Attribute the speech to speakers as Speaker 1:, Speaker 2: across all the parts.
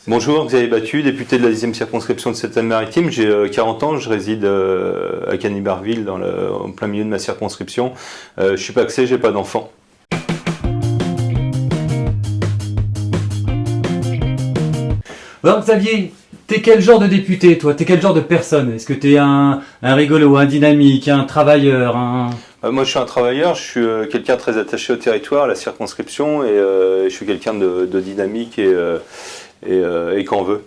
Speaker 1: Bonjour, Xavier Battu, député de la 10e circonscription de Seine-Maritime. J'ai 40 ans, je réside à Cagny-Barville, en plein milieu de ma circonscription. Je suis pacsé, j'ai pas d'enfant.
Speaker 2: Alors Xavier, t'es quel genre de député toi? T'es quel genre de personne? Est-ce que t'es un rigolo, un dynamique, un travailleur,
Speaker 1: Moi je suis un travailleur, je suis quelqu'un très attaché au territoire, à la circonscription, et je suis quelqu'un de dynamique et qu'en veut.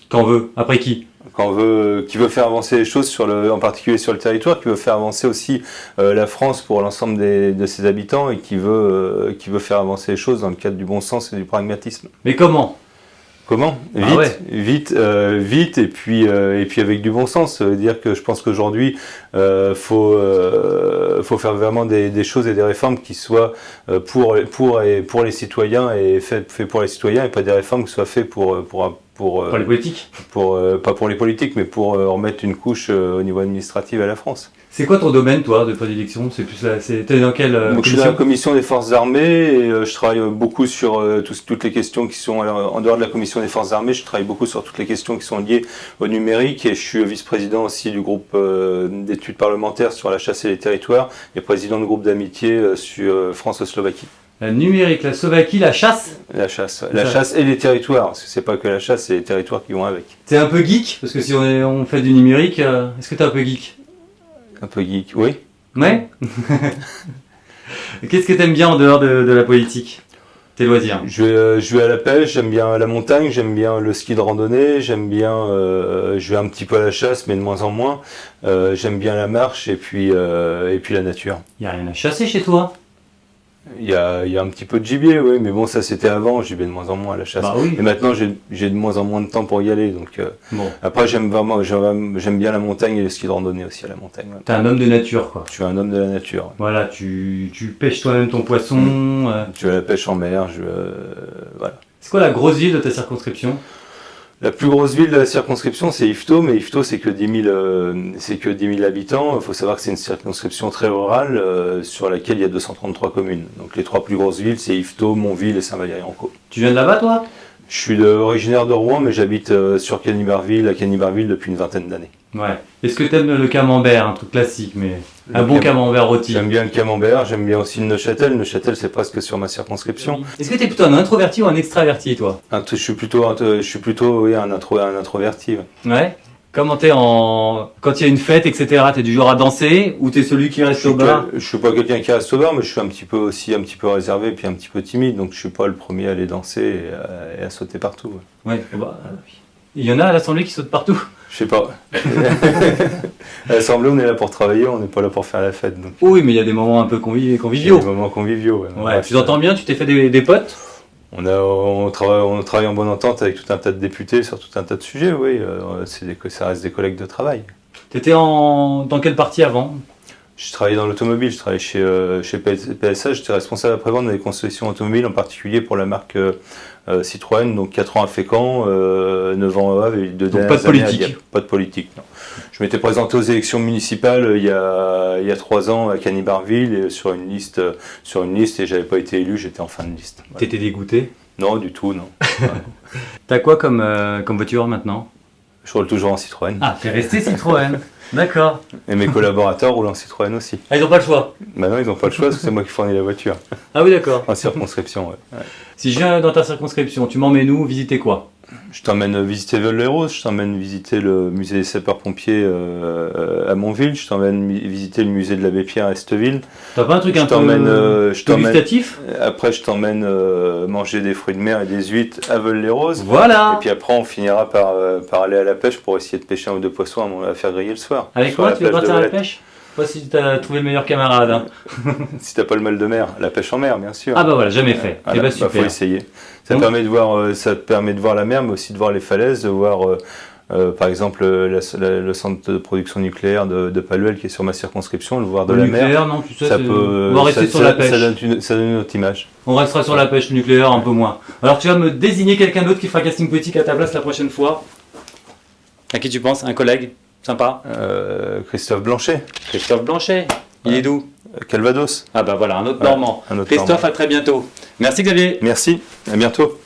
Speaker 2: Qu'en veut? Après qui?
Speaker 1: Qui veut faire avancer les choses, en particulier sur le territoire, qui veut faire avancer aussi la France pour l'ensemble de ses habitants et qui veut faire avancer les choses dans le cadre du bon sens et du pragmatisme.
Speaker 2: Mais comment?
Speaker 1: Comment? Vite, vite et puis avec du bon sens. Ça veut dire que je pense qu'aujourd'hui, faut faire vraiment des choses et des réformes qui soient pour les citoyens et fait pour les citoyens et pas des réformes qui soient faites pour
Speaker 2: les politiques?
Speaker 1: Pas pour les politiques, mais pour remettre une couche au niveau administratif à la France.
Speaker 2: C'est quoi ton domaine, toi, de prédilection? T'es dans quelle
Speaker 1: Donc, je suis dans la commission des forces armées et je travaille beaucoup sur toutes les questions qui sont en dehors de la commission des forces armées. Je travaille beaucoup sur toutes les questions qui sont liées au numérique et je suis vice-président aussi du groupe d'études parlementaires sur la chasse et les territoires et président du groupe d'amitié sur France-Slovaquie.
Speaker 2: La numérique, la Slovaquie, la chasse?
Speaker 1: La chasse et les territoires, parce que c'est pas que la chasse, c'est les territoires qui vont avec.
Speaker 2: T'es un peu geek? Parce que si on fait du numérique, est-ce que t'es un peu geek?
Speaker 1: Un peu geek, oui.
Speaker 2: Ouais. Qu'est-ce que t'aimes bien en dehors de la politique? Tes loisirs?
Speaker 1: Je vais à la pêche, j'aime bien la montagne, j'aime bien le ski de randonnée, je vais un petit peu à la chasse, mais de moins en moins. J'aime bien la marche et puis la nature.
Speaker 2: Y a rien à chasser chez toi?
Speaker 1: Il y a un petit peu de gibier, oui, mais bon, ça c'était avant, j'y vais de moins en moins à la chasse.
Speaker 2: Bah oui.
Speaker 1: Et maintenant, j'ai de moins en moins de temps pour y aller. Donc,
Speaker 2: bon.
Speaker 1: Après, j'aime bien la montagne et le ski de randonnée aussi à la montagne.
Speaker 2: T'es un homme de nature, quoi.
Speaker 1: Je suis un homme de la nature. Ouais.
Speaker 2: Voilà, tu pêches toi-même ton poisson.
Speaker 1: Tu vas à la pêche en mer, voilà.
Speaker 2: C'est quoi la grosse ville de ta circonscription?
Speaker 1: La plus grosse ville de la circonscription, c'est Yvetot, mais Yvetot, c'est que 10 000 habitants. Il faut savoir que c'est une circonscription très rurale sur laquelle il y a 233 communes. Donc les trois plus grosses villes, c'est Yvetot, Montville et Saint-Valery-en-Caux.
Speaker 2: Tu viens de là-bas, toi?
Speaker 1: Je suis originaire de Rouen, mais j'habite sur Cagny-Barville, à Cagny-Barville depuis une vingtaine d'années.
Speaker 2: Ouais. Est-ce que t'aimes le camembert, un truc classique, mais un bon camembert rôti?
Speaker 1: J'aime bien le camembert, j'aime bien aussi le Neuchâtel. Neuchâtel, c'est presque sur ma circonscription.
Speaker 2: Est-ce que t'es plutôt un introverti ou un extraverti, toi?
Speaker 1: Je suis plutôt oui, un introverti.
Speaker 2: Ouais. Comment quand il y a une fête, etc., t'es du genre à danser ou t'es celui qui reste au bar?
Speaker 1: Je suis pas quelqu'un qui reste au bar, mais je suis un petit peu réservé puis un petit peu timide, donc je suis pas le premier à aller danser et à sauter partout.
Speaker 2: Ouais. Bah, il y en a à l'Assemblée qui sautent partout.
Speaker 1: Je sais pas. À l'Assemblée, on est là pour travailler, on n'est pas là pour faire la fête. Donc.
Speaker 2: Oui, mais il y a des moments un peu conviviaux.
Speaker 1: Il y a des moments conviviaux.
Speaker 2: Ouais. Tu t'entends bien? Tu t'es fait des potes?
Speaker 1: On travaille en bonne entente avec tout un tas de députés sur tout un tas de sujets, oui. Ça reste des collègues de travail.
Speaker 2: T'étais dans quel parti avant?
Speaker 1: Je travaillais dans l'automobile, je travaillais chez PSA, j'étais responsable après-vente dans les concessions automobiles, en particulier pour la marque Citroën, donc 4 ans à Fécamp, 9 ans à Havre et 2
Speaker 2: dernières années à Dieppe.
Speaker 1: Pas de politique, non. Je m'étais présenté aux élections municipales il y a 3 ans à Cagny-Barville sur une liste et j'avais pas été élu, j'étais en fin de liste.
Speaker 2: Voilà. T'étais dégoûté?
Speaker 1: Non, du tout, non.
Speaker 2: T'as quoi comme voiture maintenant?
Speaker 1: Je roule toujours en Citroën.
Speaker 2: Ah, t'es resté Citroën. D'accord.
Speaker 1: Et mes collaborateurs roulent en Citroën aussi.
Speaker 2: Ah, ils n'ont pas le choix?
Speaker 1: Bah non, ils n'ont pas le choix parce que c'est moi qui fournis la voiture.
Speaker 2: Ah oui, d'accord.
Speaker 1: En circonscription, ouais.
Speaker 2: Si je viens dans ta circonscription, tu m'emmènes où? Visiter quoi?
Speaker 1: Je t'emmène visiter Veul-les-Roses, je t'emmène visiter le musée des sapeurs-pompiers à Montville, je t'emmène visiter le musée de l'abbé Pierre à Esteville.
Speaker 2: T'as pas un truc un peu gustatif?
Speaker 1: Après, je t'emmène manger des fruits de mer et des huîtres à Veul-les-Roses.
Speaker 2: Voilà.
Speaker 1: Et puis après, on finira par aller à la pêche pour essayer de pêcher un ou deux poissons à faire griller le soir.
Speaker 2: Avec moi, tu veux partir à la pêche? Pas si t'as trouvé le meilleur camarade. Hein.
Speaker 1: Si t'as pas le mal de mer, la pêche en mer, bien sûr.
Speaker 2: Ah bah voilà, jamais fait.
Speaker 1: Et bah super. Faut essayer. Ça te permet de voir la mer, mais aussi de voir les falaises, de voir par exemple le centre de production nucléaire de Paluel qui est sur ma circonscription, le voir de la mer.
Speaker 2: Non, tu sais, on va rester sur la pêche.
Speaker 1: Ça donne une autre image.
Speaker 2: On restera sur la pêche nucléaire un peu moins. Alors tu vas me désigner quelqu'un d'autre qui fera casting politique à ta place la prochaine fois. À qui tu penses? Un collègue? Sympa.
Speaker 1: Christophe Blanchet.
Speaker 2: Christophe Blanchet. Il est d'où?
Speaker 1: Calvados.
Speaker 2: Ah bah voilà, un autre Normand. Christophe, à très bientôt. Merci Xavier.
Speaker 1: Merci, à bientôt.